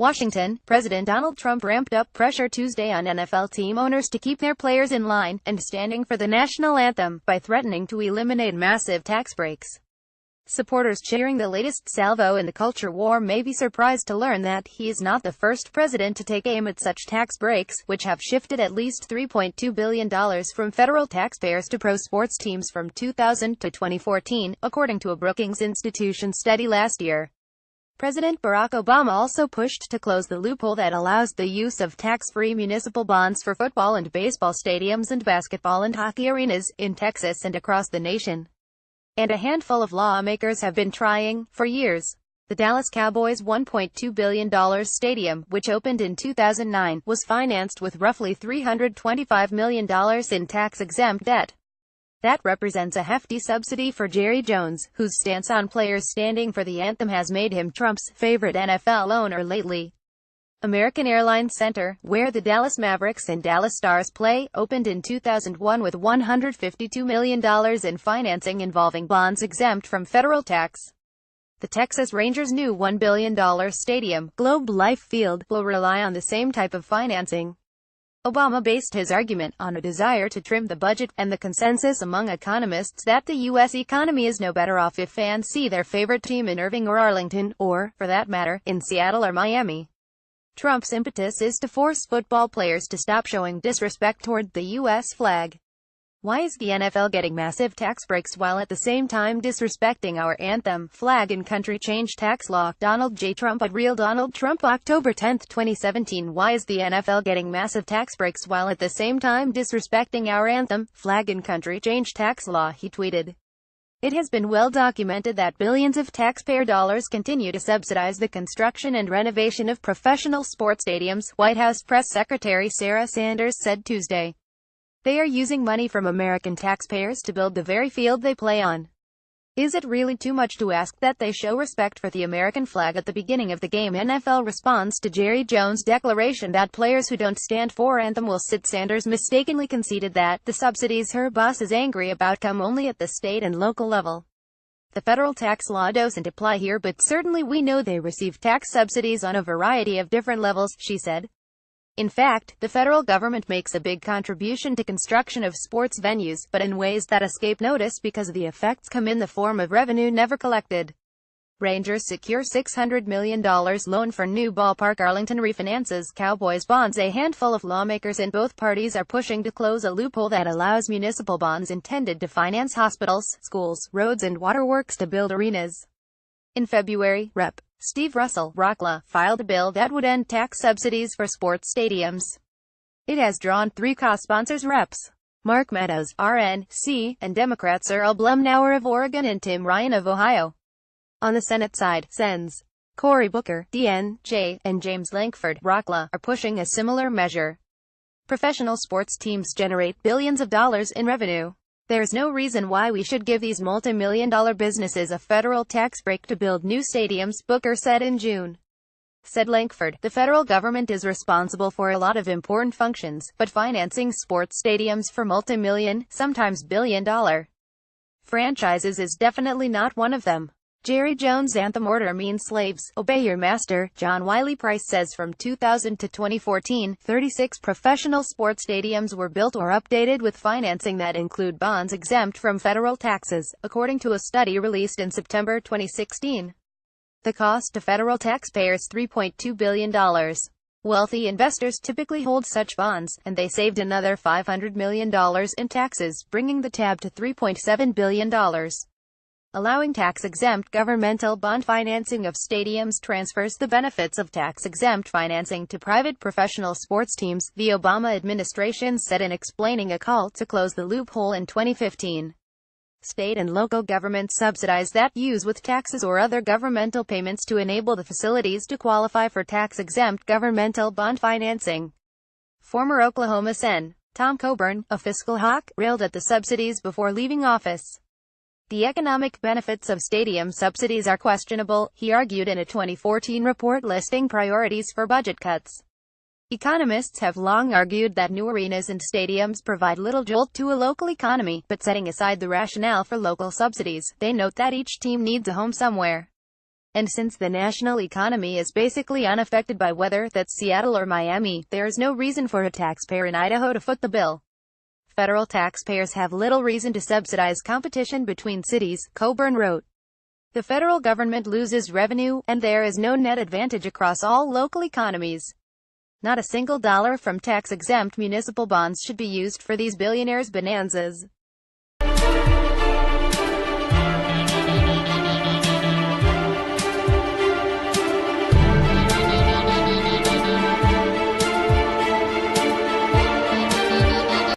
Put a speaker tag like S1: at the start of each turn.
S1: Washington, President Donald Trump ramped up pressure Tuesday on NFL team owners to keep their players in line and standing for the national anthem by threatening to eliminate massive tax breaks. Supporters cheering the latest salvo in the culture war may be surprised to learn that he is not the first president to take aim at such tax breaks, which have shifted at least $3.2 billion from federal taxpayers to pro sports teams from 2000 to 2014, according to a Brookings Institution study last year. President Barack Obama also pushed to close the loophole that allows the use of tax-free municipal bonds for football and baseball stadiums and basketball and hockey arenas in Texas and across the nation. And a handful of lawmakers have been trying, for years. The Dallas Cowboys' $1.2 billion stadium, which opened in 2009, was financed with roughly $325 million in tax-exempt debt. That represents a hefty subsidy for Jerry Jones, whose stance on players standing for the anthem has made him Trump's favorite NFL owner lately. American Airlines Center, where the Dallas Mavericks and Dallas Stars play, opened in 2001 with $152 million in financing involving bonds exempt from federal tax. The Texas Rangers' new $1 billion stadium, Globe Life Field, will rely on the same type of financing. Obama based his argument on a desire to trim the budget, and the consensus among economists that the U.S. economy is no better off if fans see their favorite team in Irving or Arlington, or, for that matter, in Seattle or Miami. Trump's impetus is to force football players to stop showing disrespect toward the U.S. flag. Why is the NFL getting massive tax breaks while at the same time disrespecting our anthem, flag and country? Change tax law. Donald J. Trump at Real Donald Trump, October 10, 2017. Why is the NFL getting massive tax breaks while at the same time disrespecting our anthem, flag and country? Change tax law, he tweeted. It has been well documented that billions of taxpayer dollars continue to subsidize the construction and renovation of professional sports stadiums, White House Press Secretary Sarah Sanders said Tuesday. They are using money from American taxpayers to build the very field they play on. Is it really too much to ask that they show respect for the American flag at the beginning of the game? NFL responds to Jerry Jones' declaration that players who don't stand for anthem will sit. Sanders mistakenly conceded that the subsidies her boss is angry about come only at the state and local level. The federal tax law doesn't apply here, but certainly we know they receive tax subsidies on a variety of different levels, she said. In fact, the federal government makes a big contribution to construction of sports venues, but in ways that escape notice because the effects come in the form of revenue never collected. Rangers secure $600 million loan for new ballpark. Arlington refinances Cowboys bonds. A handful of lawmakers in both parties are pushing to close a loophole that allows municipal bonds intended to finance hospitals, schools, roads and waterworks to build arenas. In February, Rep. Steve Russell, Rockla, filed a bill that would end tax subsidies for sports stadiums. It has drawn three co-sponsors: Reps. Mark Meadows, RNC, and Democrats Earl Blumenauer of Oregon and Tim Ryan of Ohio. On the Senate side, Sens. Cory Booker, DNJ, and James Lankford, Rockla, are pushing a similar measure. Professional sports teams generate billions of dollars in revenue. There's no reason why we should give these multi-million-dollar businesses a federal tax break to build new stadiums, Booker said in June. Said Lankford, the federal government is responsible for a lot of important functions, but financing sports stadiums for multi-million, sometimes billion-dollar franchises is definitely not one of them. Jerry Jones' anthem order means slaves, obey your master, John Wiley Price says. From 2000 to 2014, 36 professional sports stadiums were built or updated with financing that include bonds exempt from federal taxes, according to a study released in September 2016. The cost to federal taxpayers $3.2 billion. Wealthy investors typically hold such bonds, and they saved another $500 million in taxes, bringing the tab to $3.7 billion. Allowing tax-exempt governmental bond financing of stadiums transfers the benefits of tax-exempt financing to private professional sports teams, the Obama administration said in explaining a call to close the loophole in 2015. State and local governments subsidize that use with taxes or other governmental payments to enable the facilities to qualify for tax-exempt governmental bond financing. Former Oklahoma Sen. Tom Coburn, a fiscal hawk, railed at the subsidies before leaving office. The economic benefits of stadium subsidies are questionable, he argued in a 2014 report listing priorities for budget cuts. Economists have long argued that new arenas and stadiums provide little jolt to a local economy, but setting aside the rationale for local subsidies, they note that each team needs a home somewhere. And since the national economy is basically unaffected by whether that's Seattle or Miami, there is no reason for a taxpayer in Idaho to foot the bill. Federal taxpayers have little reason to subsidize competition between cities, Coburn wrote. The federal government loses revenue, and there is no net advantage across all local economies. Not a single dollar from tax-exempt municipal bonds should be used for these billionaires' bonanzas.